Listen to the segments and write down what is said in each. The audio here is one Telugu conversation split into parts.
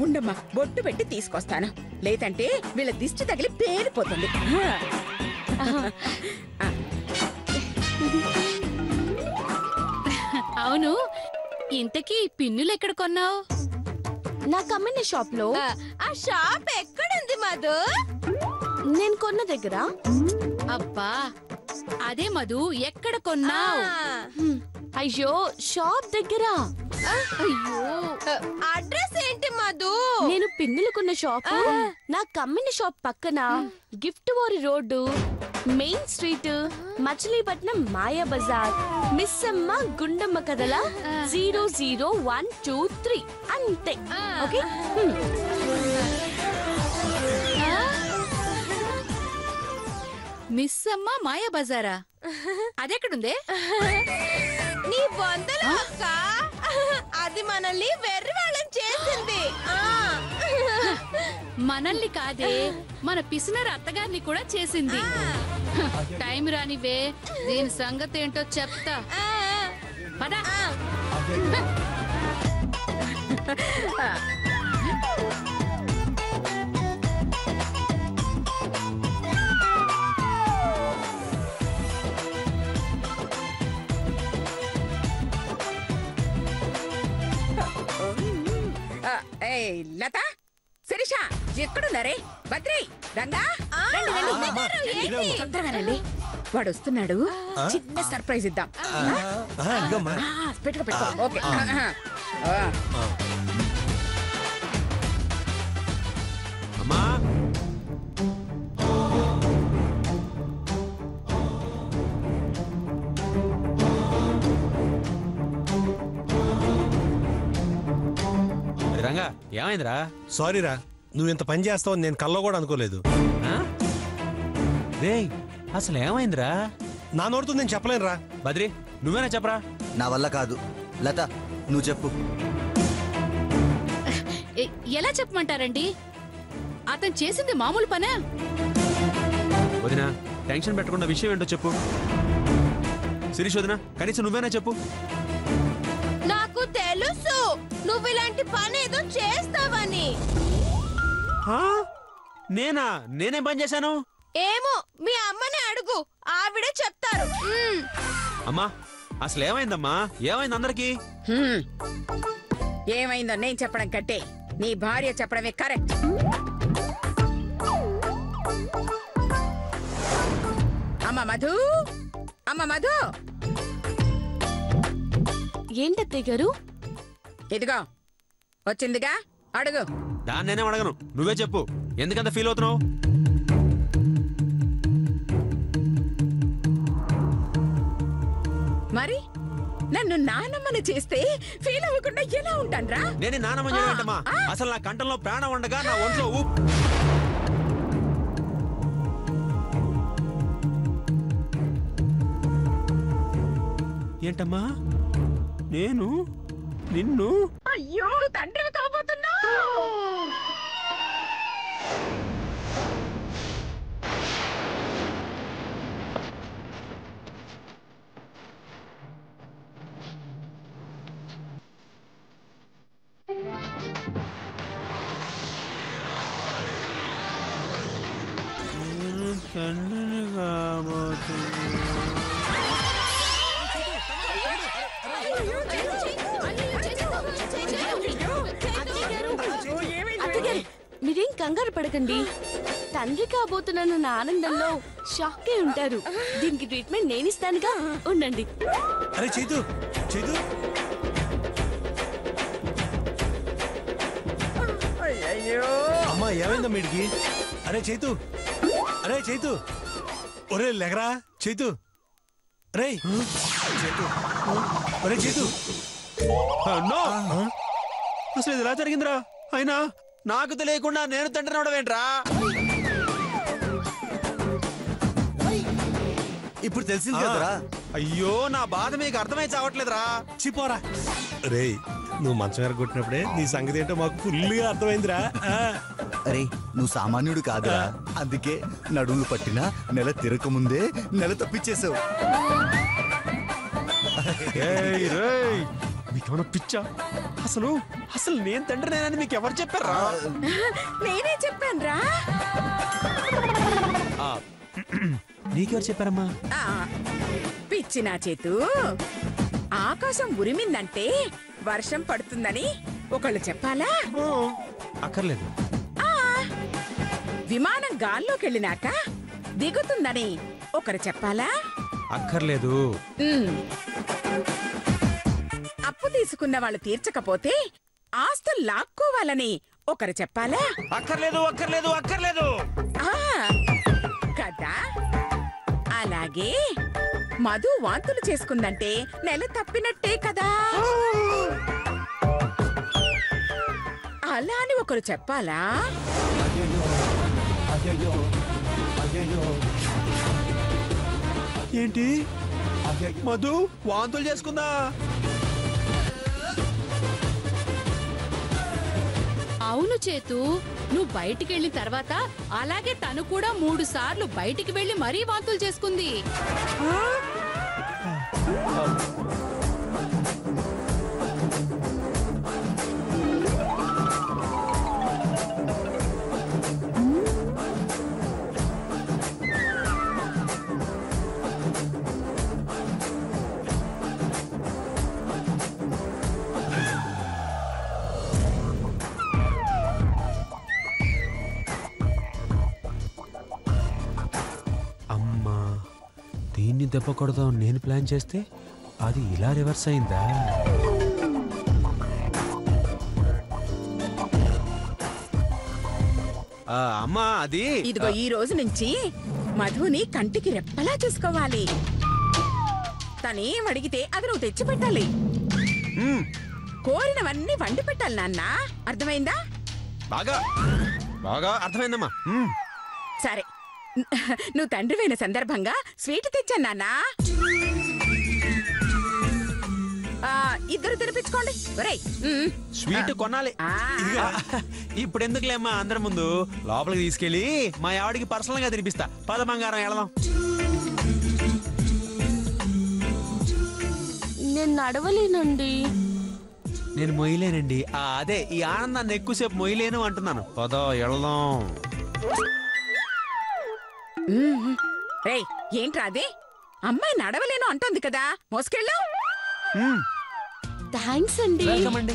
ఉండమ్మా, బొట్టు పెట్టి తీసుకొస్తాను. లేదంటే వీళ్ళ దిష్టి తగిలి పేలిపోతుంది. అవును, ఇంతకీ పిన్నులు ఎక్కడ కొన్నావు? నా కమ్మిన షాప్ లో. ఆ షాప్ ఎక్కడుంది మధు? నేను కొన్న దగ్గర. అబ్బా, అదే మధు, ఎక్కడ కొన్నావు? అయ్యో, షాప్ దగ్గర. అయ్యో, అడ్రస్ ఏంటి మధు? నేను పిన్నులు కొన్న షాప్ నా కమ్మిన షాప్ పక్కన గిఫ్ట్ వారి రోడ్డు, మెయిన్ స్ట్రీట్, మచిలీపట్నం, మాయా బజార్, మిస్సమ్మ గుండమ్మ కదల 00123 అంతే. ఓకే, మిస్ అమ్మ మాయా బజారా? అదెక్కడుందే? నీ బొందలు అక్క, అది మనల్ని వెర్రి వాళ్ళని చేసింది. మనల్ని కాదే, మన పిసినర్ అత్తగారిని కూడా చేసింది. టైం రానివే, దీని సంగతి ఏంటో చెప్తా. పదా. లత, శిరీష ఎక్కడున్నారే? బద్రి, రంగా, తొందరగా రండి. వాడు వస్తున్నాడు, చిన్న సర్ప్రైజ్ ఇద్దాం. పెట్టుకో పెట్టుకో. ఓకే. అమ్మా, రంగా, ఏమైందిరా? సారీరా, నువ్వు ఇంత పని చేస్తావు నేను కల్లో కూడా అనుకోలేదు. రేయ్, అసలు ఏమైందిరా? నా నోరుతో నేను చెప్పలేనురా. బద్రి, నువ్వేనా చెప్పరా? నా వల్ల కాదు. లత, నువ్వు చెప్పు. ఎలా చెప్పమంటారండి? అతను చేసింది మామూలు పనే. వదినా, టెన్షన్ పెట్టకుండా విషయం ఏంటో చెప్పు. శిరీష్ వదినా, కనీసం నువ్వేనా చెప్పు. నాకు తెలుసు నువ్వు ఇలాంటి పని ఏదో చేస్తావని. నేనా? నేనేం పని చేశాను? ఏమో, మీ అమ్మని అడుగు, ఆవిడే చెప్తారు. అమ్మా, అసలు ఏమైందమ్మా? ఏమైంది అందరికి? ఏమైందో నేను చెప్పడం కంటే నీ భార్య చెప్పడమే కరెక్ట్. అమ్మ మధు, అమ్మ మధు. ఏంటత్తయ్య గారు? ఇదిగో వచ్చిందిగా, అడుగు. దాన్ని నేనే అడగను, నువ్వే చెప్పు. ఎందుకంత ఫీల్ అవుతున్నావు? మరి నన్ను నానమ్మని చేస్తే ఫీల్ అవ్వకుండా ఎలా ఉంటాన్రా? నేను నానమ్మ ఏంటమ్మా? అసలు నా కంఠంలో ప్రాణం ఉండగా నా ఒంట్లో ఏంటమ్మా? నేను నిన్ను అయ్యో తండ్రి కాబోతున్నా. మీరేం కంగారు పడకండి. తండ్రి కాబోతున్న ఆనందంలో షాక్ అయి ఉంటారు. దీనికి ట్రీట్మెంట్ నేను ఇస్తానుగా, ఉండండి. అరే చైతు, చైతు. అమ్మా, ఏమైందా మీడికి? అరే చైతు, అరే చైతు, ఒరే లెగరా చైతు. రే చైతు, ఒరే చైతు. అసలు ఇది ఎలా జరిగిందిరా? అయినా నాకు తెలియకుండా నేను తండ్రి అవడం ఏంట్రా? ఇప్పుడు తెలిసింది కదరా. అయ్యో, నా బాధ మీకు అర్థమై చావట్లేదురా. చిపోరా. రే, నువ్వు మంచం ఎరగొట్టినప్పుడే నీ సంగతి ఏంటో మాకు ఫుల్గా అర్థమైందిరా. అరే, నువ్వు సామాన్యుడు కాదురా. అందుకే నడుములు పట్టినా నెల తిరగకముందే నెల తప్పించేసావు. మీకేమన్నా పిచ్చా? అసలు అసలు నేను తండ్రినేనని మీకు ఎవరు చెప్పారా? నేనే చెప్పానురా. నీకెవరు చెప్పారమ్మా? పిచ్చి నా చేతు. ఆకాశం ఉరిమిందంటే వర్షం పడుతుందని ఒకళ్ళు చెప్పాలా? అక్కర్లేదు. విమానం గాల్లోకెళ్ళినాక దిగుతుందని ఒకరు చెప్పాలా? అక్కర్లేదు. అప్పు తీసుకున్న వాళ్ళు తీర్చకపోతే ఆస్తులు లాక్కోవాలని ఒకరు చెప్పాలా? అక్కర్లేదు అక్కర్లేదు అక్కర్లేదు కదా. అలాగే మధు వాంతులు చేసుకుందంటే నెల తప్పినట్టే కదా. అలా అని ఒకరు చెప్పాలా? ఏంటి మధు వాంతులు చేసుకుందా? అవును చేతు, నువ్వు బయటికి వెళ్ళిన తర్వాత అలాగే తను కూడా 3 సార్లు బయటికి వెళ్లి మరీ వాంతులు చేసుకుంది. దీన్ని దెబ్బ కొడదాం నేను ప్లాన్ చేస్తే అది ఇలా రివర్స్ అయిందా? అమ్మా అది ఇదిగో ఈ రోజు నుంచి మధుని కంటికి రెప్పలా చూసుకోవాలి. తనేం అడిగితే అది నువ్వు తెచ్చి పెట్టాలి. కోరినవన్నీ వండి పెట్టాలి నాన్న. అర్థమైందా? బాగా బాగా అర్థమైందమ్మా. సరే, నువ్వు తండ్రివైన సందర్భంగా స్వీట్ తెచ్చాను నాన్న. ఇద్దరు తినిపించుకోండి. స్వీట్ కొనాలి. ఇప్పుడు ఎందుకులేమ్మా అందరి ముందు, లోపలికి తీసుకెళ్ళి మా ఆవిడికి పర్సనల్ గా తినిపిస్తా. పద బంగారం వెళదాం. నేను నడవలేనండి. నేను మొయ్యలేనండి. అదే ఈ ఆనందాన్ని ఎక్కువసేపు మొయ్యలేను అంటున్నాను. పద వెళదాం. ఏంట్రా అదే? అమ్మాయి నడవలేను అంటోంది కదా, మోసుకెళ్ళు. థ్యాంక్స్ అండి. వెల్కమ్ అండి.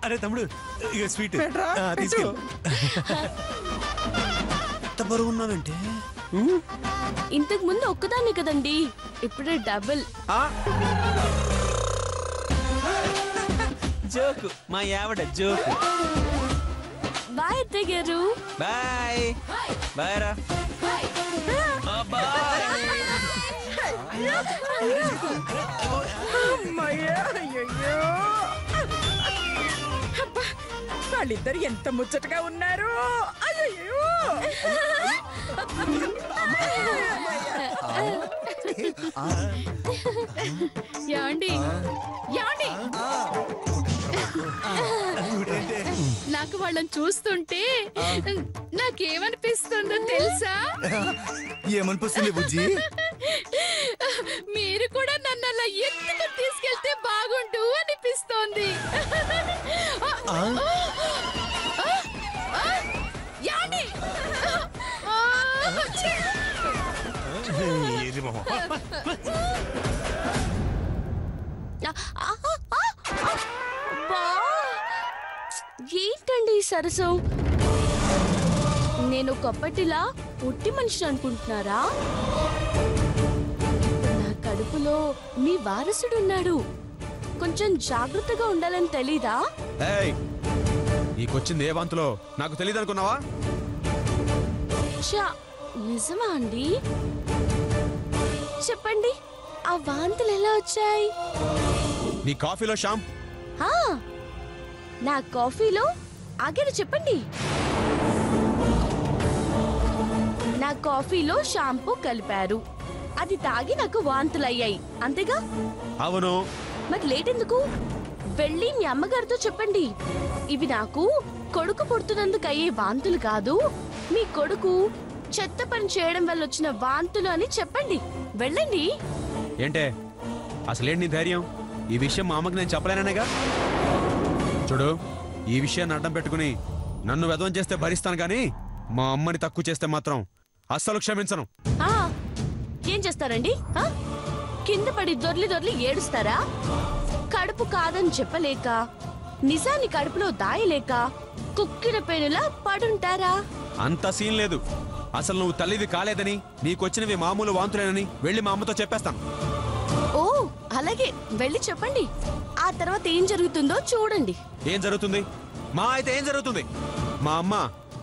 అరే తమ్ముడు, ఇక స్వీట్ తీసుకెళ్ళు. ఎంత బరువు ఉన్నావంటే? ఇంతకు ముందు ఒక్కదాన్ని కదండి, ఇప్పుడే డబుల్. జోకు, మా ఆవిడ జోకు. బాయ్ అత్తయ్య గారు. బాయ్ బాయ్ రా. వాళ్ళిద్దరు ఎంత ముచ్చటగా ఉన్నారు. యాండి యాండి, నాకు వాళ్ళని చూస్తుంటే నాకేమనిపిస్తుందో తెలుసా? ఏమనిపిస్తుంది బుజ్జి? మీరు కూడా నన్ను అలా ఎత్తుకు తీసుకెళ్తే బాగుండు అనిపిస్తోంది. యాండి, ఏంటండి ఈ సరసం? నేను ఒకప్పటిలా ఒట్టి మనిషి అనుకుంటున్నారా? నా కడుపులో మీ వారసుడున్నాడు. కొంచెం జాగ్రత్తగా ఉండాలని తెలీదా? నీకొచ్చింది ఏ వాంతులో నాకు తెలియదు అనుకున్నావా? నిజమా అండి? చెప్పండి, ఆ వాంతులు ఎలా వచ్చాయి? నీ కాఫీలో షాంప్. నా కాఫీలో ఆగారు చెప్పండి. నా కాఫీలో షాంపూ కలిపారు, అది తాగి నాకు వాంతులు అయ్యాయి, అంతేగా? అవును. మరి లేట్ ఎందుకు? వెళ్ళి మీ అమ్మగారితో చెప్పండి. ఇవి నాకు కొడుకు పుడుతున్నందుకు అయ్యే వాంతులు కాదు, మీ కొడుకు చెత్త పని చేయడం వల్ల వచ్చిన వాంతులు అని చెప్పండి. వెళ్ళండి. ఏంటే అసలేంటి నీ ధైర్యం? ఈ విషయం మా అమ్మకి నేను చెప్పలేననేగా. చూడు, ఈ విషయాన్ని అడ్డం పెట్టుకుని నన్ను వెధవం చేస్తే భరిస్తాను గాని మా అమ్మని తక్కువ చేస్తే మాత్రం అస్సలు క్షమించను. ఏం చేస్తారండి? కింద పడి దొర్లి దొర్లి ఏడుస్తారా? కడుపు కాదని చెప్పలేక, నిజాన్ని కడుపులో దాయలేక కుక్కిన పేనులా పడుంటారా? అంత సీన్ లేదు. అసలు నువ్వు తల్లివి కాలేదని, నీకొచ్చినవి మామూలు వాంతులేనని వెళ్ళి మా అమ్మతో చెప్పేస్తాను. ఓ అలాగే, వెళ్ళి చెప్పండి. ఆ తర్వాత ఏం జరుగుతుందో చూడండి. ఏం జరుగుతుంది? మా అయితే ఏం జరుగుతుంది? మా అమ్మ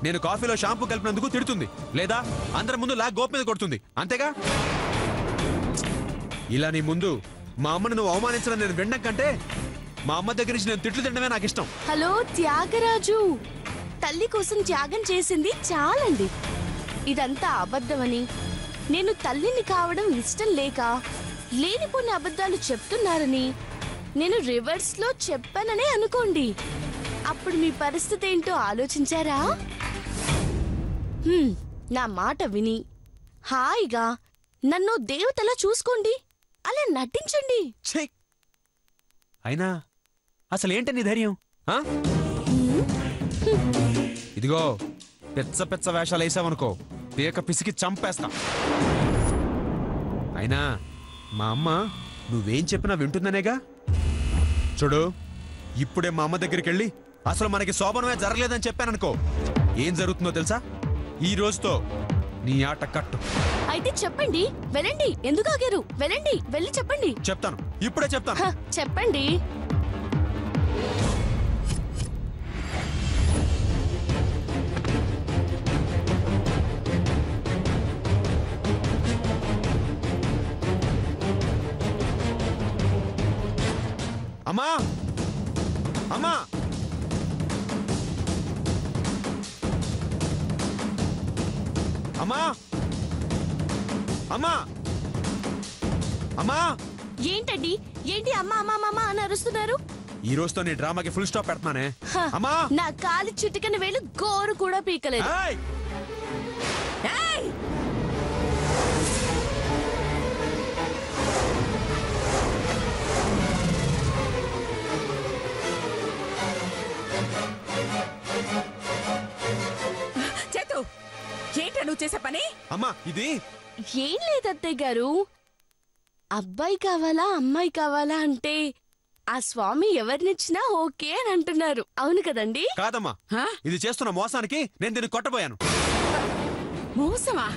నేను కాఫీలో షాంపూ కలిపినందుకు తిడుతుంది, లేదా అందరి ముందు లాగ్ గోపు మీద కొడుతుంది, అంతేగా? ఇలా నీ ముందు మా అమ్మని నువ్వు అవమానించడం నేను వినడం కంటే మా అమ్మ దగ్గర నుంచి నేను తిట్లు తినడమే నాకు ఇష్టం. హలో త్యాగరాజు, తల్లి కోసం త్యాగం చేసింది చాలండి. ఇదంతా అబద్ధమని, నేను తల్లిని కావడం ఇష్టం లేక లేనిపోని అబద్ధాలు చెప్తున్నారని నేను రివర్స్ లో చెప్పాననే అనుకోండి. అప్పుడు మీ పరిస్థితి ఏంటో ఆలోచించారా? నా మాట విని హాయిగా నన్ను దేవతలా చూసుకోండి, అలా నటించండి. అయినా అసలేంటి నీ ధైర్యం? ఇదిగో పెచ్చ పెచ్చ వేషాలు వేసావనుకో, పీక పిసికి చంపేస్తా. అయినా మా అమ్మ నువ్వేం చెప్పినా వింటుందనేగా. చూడు, ఇప్పుడే మా అమ్మ దగ్గరికి వెళ్ళి అసలు మనకి శోభనమే జరగలేదని చెప్పాననుకో, ఏం జరుగుతుందో తెలుసా? ఈ రోజుతో నీ ఆట కట్టు. అయితే చెప్పండి, వెళ్ళండి. ఎందుకు ఆగారు? వెళ్ళండి, వెళ్ళి చెప్పండి. చెప్తాను, ఇప్పుడే చెప్తాను. చెప్పండి. అమ్మా, అమ్మా, అమ్మా, అమ్మా, అమ్మా. ఏంటండి? ఏంటి అమ్మా అమ్మా అమ్మా అని అరుస్తున్నారు? ఈ రోజుతో నీ డ్రామాకి ఫుల్ స్టాప్ పెడతానే. అమ్మా, నా కాలి చిటికన వేలు గోరు కూడా పీకలేదు. చేతు, ఏంటా నువ్వు చేసే పని? అమ్మా, ఇది ఏం లేదు అత్తయ్య గారు. అబ్బాయి కావాలా అమ్మాయి కావాలా అంటే ఆ స్వామి ఎవరినిచ్చినా ఓకే అని అంటున్నారు. అవును కదండి? కాదమ్మా, ఇది చేస్తున్న మోసానికి నేను దీన్ని కొట్టబోయాను. మోసమా?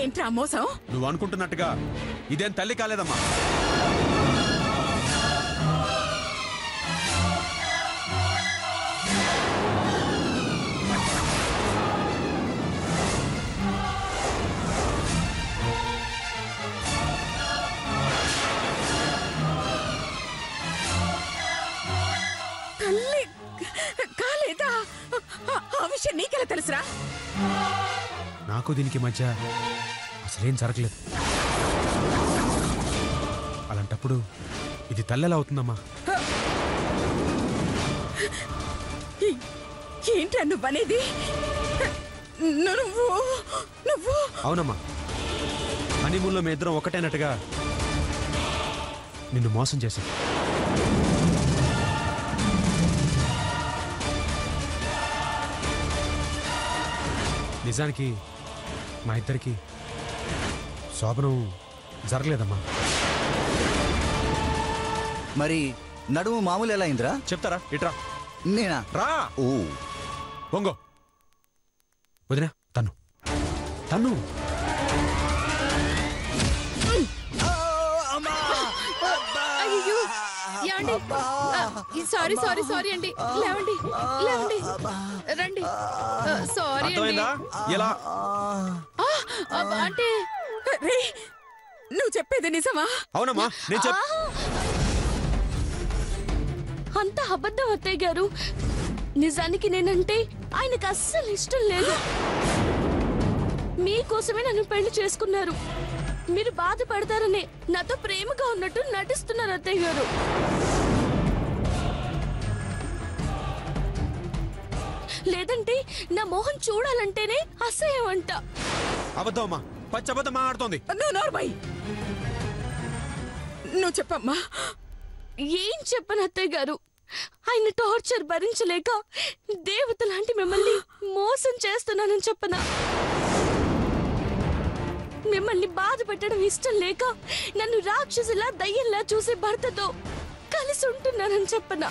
ఏంట్రా మోసం? నువ్వు అనుకుంటున్నట్టుగా ఇదేం తల్లి కాలేదమ్మా. తల్లి కాలేదా? ఆ విషయం నీకెలా తెలుసురా? నాకు దీనికి మధ్య అసలేం జరగలేదు. అలాంటప్పుడు ఇది తల్లెలా అవుతుందమ్మా? ఏంట్రా నువ్వనేది? నువ్వు నువ్వు అవునమ్మా, హనీమూన్లో మీ ఇద్దరం ఒకటేనట్టుగా నిన్ను మోసం చేశాను. నిజానికి మా ఇద్దరికి శోభనం జరగలేదమ్మా. మరి నడుము మామూలు ఎలా అయిందిరా? చెప్తారా? ఇట్రా. నేనా? రా. ఓ పొంగో. వదినా, తన్ను తన్ను. అయ్యో, ఏమండి? సారీ సారీ సారీ అండి. లేవండి లేవండి, రండి. సారీ అండి. అర్థమైందా? ఎలా? అంటే రే, నువ్వు చెప్పేది నిజమా? అవునమ్మా, నేను అంత అబద్ధం అత్తయ్య గారు. నిజానికి నేనంటే ఆయనకు అస్సలు ఇష్టం లేదు. మీకోసమే నన్ను పెళ్లి చేసుకున్నారు. మీరు బాధపడతారనే నాతో ప్రేమగా ఉన్నట్టు నటిస్తున్నారు అత్తయ్య గారు. లేదంటే నా మొహం చూడాలంటేనే అసహ్యం అంట. అబద్ధం అమ్మా, పచ్చి అబద్ధం మాట్లాడుతోంది. నువ్వు నోర్మై, నువ్వు చెప్పమ్మా. ఏం చెప్పను అత్తయ్య గారు, ఆయన టార్చర్ భరించలేక దేవత లాంటి మిమ్మల్ని మోసం చేస్తున్నానని చెప్పనా? మిమ్మల్ని బాధ పెట్టడం ఇష్టం లేక నన్ను రాక్షసులా దయ్యంలా చూసే భర్తతో కలిసి ఉంటున్నానని చెప్పనా?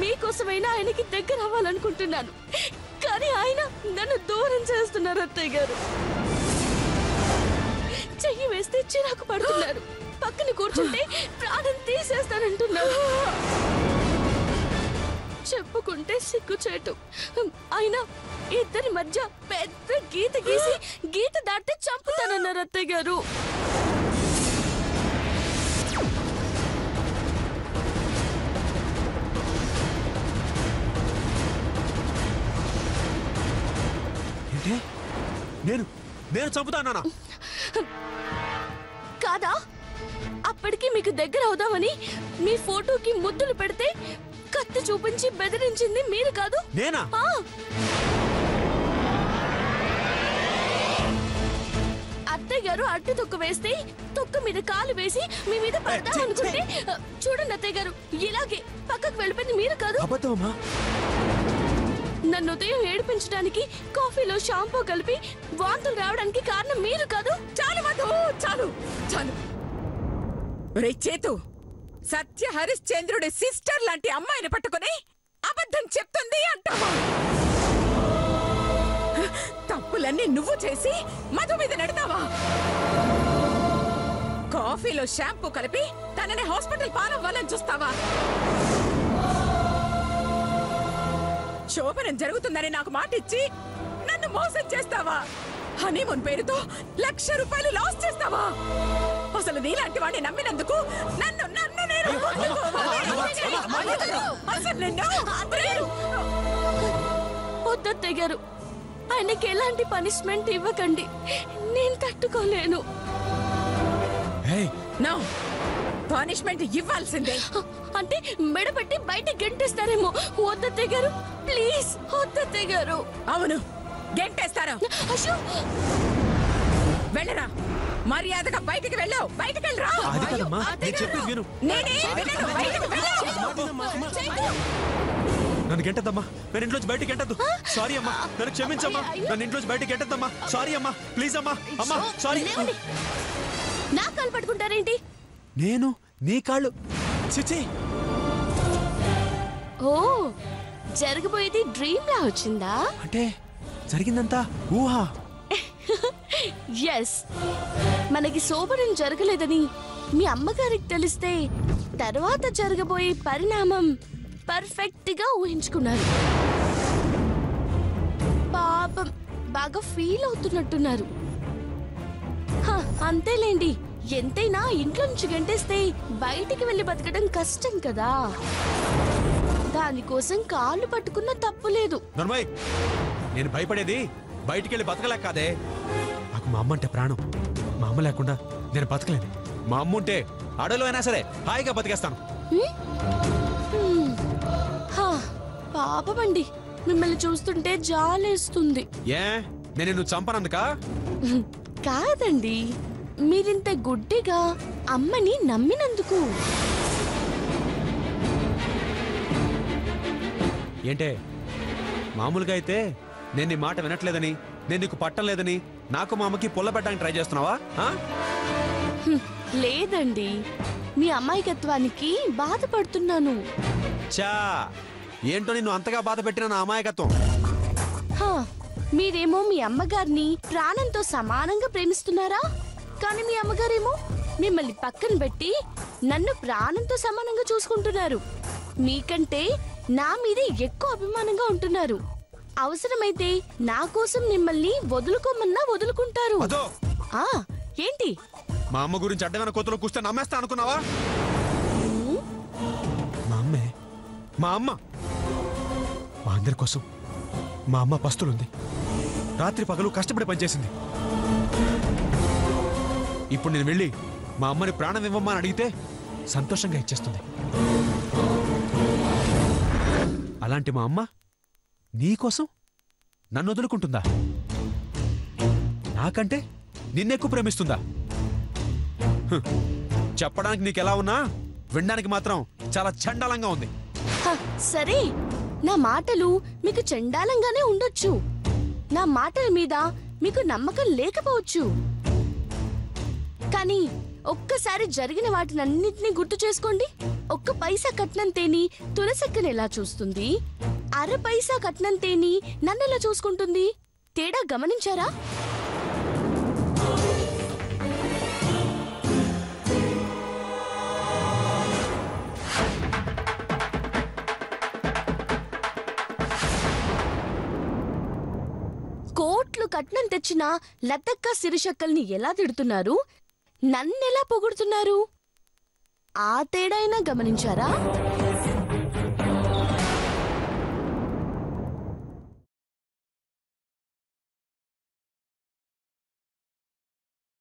మీకోసమైనా ఆయనకి దగ్గర అవ్వాలనుకుంటున్నాను, కానీ ఆయన నన్ను దూరం చేస్తున్నారు అత్తయ్య గారు. చెయ్యి వేస్తే చిరాకు పడుతున్నారు, పక్కన కూర్చుంటే ప్రాణం తీసేస్తానంటున్నారు. చెప్పుకుంటే సిగ్గుచేటు, అయినా ఇద్దరి మధ్య పెద్ద గీత గీసి గీత దాటితే చంపుతానన్నారు అత్తయ్య గారు. ఏంటి? నేను చంపుతానా? కాదా? అప్పటికి మీకు దగ్గర అవుదామని మీ ఫోటోకి ముద్దులు పెడితే కత్తి చూపించి బెదిరించింది మీరు కాదు? నేనా? అత్తయ్య గారు అట్టి తొక్క వేస్తే తొక్క మీద కాలు వేసి మీ మీద పడదాం అనుకుంటే చూడండి అత్తయ్య గారు, ఇలాగే పక్కకు వెళ్ళిపోయింది మీరు కాదు? అబద్ధమా? నన్ను ఉదయం ఏడిపించడానికి కాఫీలో షాంపూ కలిపి వాంతులు రావడానికి కారణం మీరు కాదు? చాలు మధు, చాలు చాలు. రే చేతు, సత్య హరిశ్చంద్రుడి సిస్టర్ లాంటి అమ్మాయిని పట్టుకుని అబద్ధం చెప్తుంది అంటావా? తప్పులన్నీ నువ్వు చేసి మధు మీద నెడతావా? కాఫీలో షాంపూ కలిపి తనని హాస్పిటల్ పాలవ్వాలని చూస్తావా? శోభనం జరుగుతుందని నాకు మాట ఇచ్చి నన్ను మోసం చేస్తావా? హనీమూన్ పేరుతో 1,00,000 రూపాయలు లాస్ చేస్తావా? అసలు నీలాంటి వాడిని నమ్మినందుకు నన్ను నేను వద్దత్తయ్య గారు, ఆయనకి ఎలాంటి పనిష్మెంట్ ఇవ్వకండి, నేను తట్టుకోలేను. నో, పనిష్మెంట్ ఇవ్వాల్సిందే. అంటే మెడబెట్టి బయట గెంటేస్తారేమో. వద్దత్తయ్య గారు, ప్లీజ్ వద్దత్తయ్య గారు. అవును, గెంటేస్తారా? అశో, వెళ్ళరా, మర్యాదగా బయటికి వెళ్ళావు. బయటికి వెళ్ళరా. అది కదమ్మా, నేను చెప్పేది విను. నేనే వినను, బయటికి వెళ్ళావు. నన్ను గెంటద్దమ్మా, నేను ఇంట్లోంచి బయటికి గెంటద్దు. సారీ అమ్మా, నన్ను క్షమించమ్మా. నన్ను ఇంట్లోంచి బయటికి గెంటద్దమ్మా. సారీ అమ్మా, ప్లీజ్ అమ్మా. అమ్మా సారీ. నా కాలు పట్టుకుంటారేంటి? నేను నీ కాళ్ళు? చిచి. ఓ, జరగబోయేది డ్రీమ్ లా వచ్చిందా? అంటే జరిగిందంతా ఊహా? ఎస్, మనకి శోభనం జరగలేదని మీ అమ్మగారికి తెలిస్తే తర్వాత జరగబోయే పరిణామం పర్ఫెక్ట్ గా ఊహించుకున్నారు. పాపం బాగా ఫీల్ అవుతున్నట్టున్నారు. అంతేలేండి, ఎంతైనా ఇంట్లో నుంచి గంటేస్తే బయటికి వెళ్ళి బతకడం కష్టం కదా, దానికోసం కాళ్ళు పట్టుకున్న తప్పు లేదు. నర్మయ్, నేను భయపడేది బయటికి వెళ్ళి బతకలేక కాదే. నాకు మా అమ్మ అంటే ప్రాణం. మా అమ్మ లేకుండా నేను బతకలేను. మా అమ్మ ఉంటే అడవిలో అయినా సరే హాయిగా బతికేస్తాను. పాపమండి, మిమ్మల్ని చూస్తుంటే జాలేస్తుంది. ఏ, నేను నిన్ను చంపనందుకా? కాదండి, మీరింత గుడ్డిగా అమ్మని నమ్మినందుకు. ఏంటే, మామూలుగా అయితే నేను నీ మాట వినట్లేదని, నేను నీకు పట్టం లేదని నాకు మా అమ్మకి పుల్ల పెట్టడానికి ట్రై చేస్తున్నావా? లేదండి, మీ అమాయకత్వానికి బాధపడుతున్నాను. చా, ఏంటో నిన్ను అంతగా బాధ పెట్టిన నా అమాయకత్వం. మీరేమో మీ అమ్మగారిని ప్రాణంతో సమానంగా ప్రేమిస్తున్నారా, కానీ మీ అమ్మగారేమో మిమ్మల్ని పక్కన పెట్టి నన్ను ప్రాణంతో సమానంగా చూసుకుంటున్నారు. మీకంటే నా మీదే ఎక్కువ అభిమానంగా ఉంటున్నారు. అవసరమైతే నా కోసం మిమ్మల్ని వదులుకోమన్నా వదులుకుంటారు. ఏంటి, మా అమ్మ గురించి అడ్డమైన కోతలో కూస్తే నమ్మేస్తా అనుకున్నావా? మా అమ్మే, మా అమ్మ మా అందరి కోసం మా అమ్మ పస్తులుంది. రాత్రి పగలు కష్టపడి పనిచేసింది. ఇప్పుడు నేను వెళ్ళి మా అమ్మని ప్రాణం ఇవ్వమ్మా అని అడిగితే సంతోషంగా ఇచ్చేస్తుంది. అలాంటి మా అమ్మ నీకోసం నన్ను వదులుకుంటుందా? నాకంటే నిన్నెక్కువ ప్రేమిస్తుందా? చెప్పడానికి నీకెలా ఉన్నా వినడానికి మాత్రం చాలా చండాలంగా ఉంది. సరే, నా మాటలు మీకు చండాలంగానే ఉండొచ్చు. నా మాటల మీద మీకు నమ్మకం లేకపోవచ్చు. కానీ ఒక్కసారి జరిగిన వాటినన్నింటినీ గుర్తు చేసుకోండి. ఒక్క పైసా కట్నం తేని తులసక్కని ఎలా చూస్తుంది, అర పైసా కట్నం తేని నన్నెలా చూసుకుంటుంది? తేడా గమనించారా? కోట్లు కట్నం తెచ్చిన లతక్క శిరీషక్కల్ని ఎలా తిడుతున్నారు, నన్నెలా పొగుడుతున్నారు? ఆ తేడా అయినా గమనించారా?